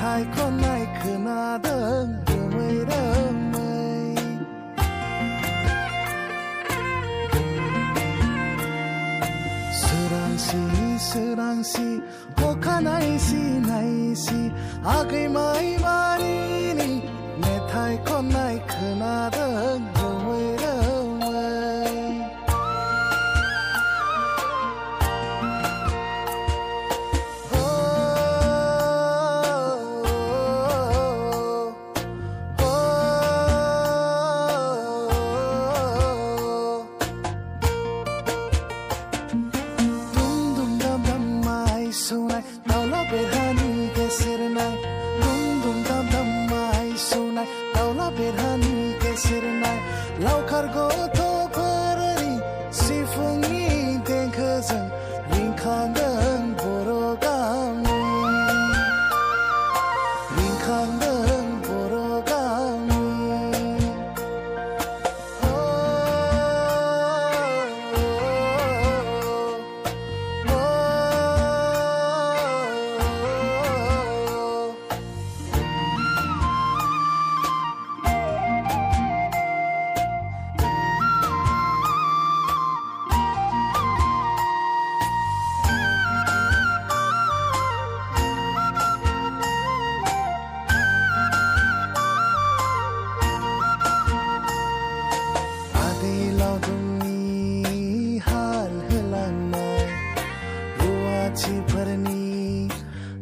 मेथाइ खननाय खोनादों रोमै रोमै सोरांसि सोरांसि अखानायसि नायसि आगै माइमारिनि मेथाइ खननाय खोनादों रोमै रोमै लावखार गथ'फोरनि सिफुंनि देंखोजों रिंखांदों बर' गामि रिंखांदों बर' गामि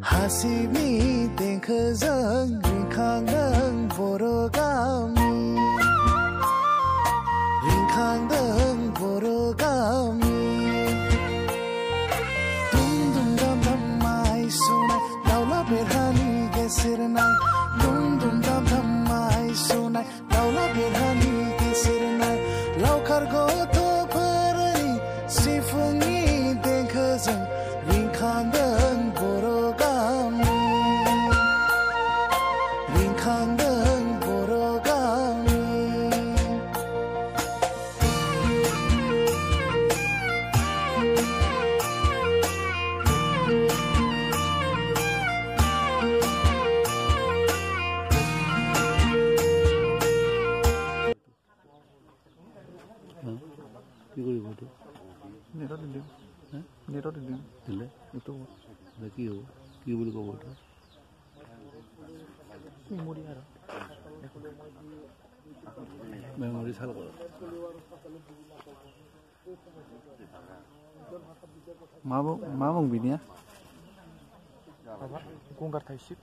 हासिबनि देंखोजों रिंखांदों बर' गामि रिंखांदों बर' गामि दुम दुम दाम दाम माइ सौनाय दाउला बेरहानि गेसेरनाय दुम दुम दाम दाम माइ सौनाय दाउला बेरहानि गेसेरनाय लावखार गथ'फोरनि सिफुंनि देंखोजों रिंखांदों बर' गामि रिंखांदों बर' गामि কি কৰিব এইটো নেটত দিম নেটত দিম দিলে এইটো কি হ'ব কি বুলি ক'ব এইটো মেমৰি আৰু মেমৰি চাল কৰ मा बुं बिनिया गंगार थाइसिब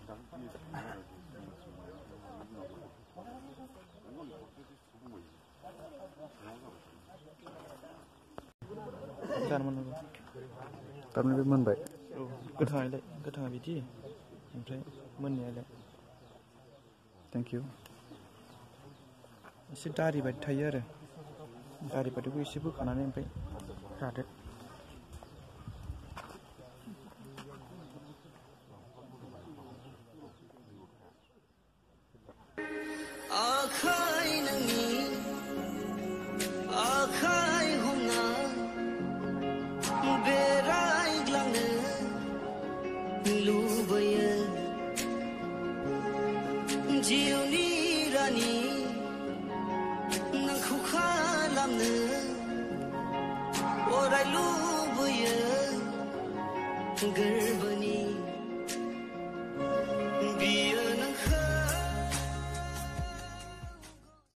थारमाने बे मोनबाय औ गोथाङा बिदि ओमफ्राय मोननायालाय थेंक इउ एसे दारि बायदि थायो आरो दारि बायदिखौ एसे बोखानानै ओमफ्राय जादो जिउनि रानि नोंखौ खालामनो अराय लुबैयो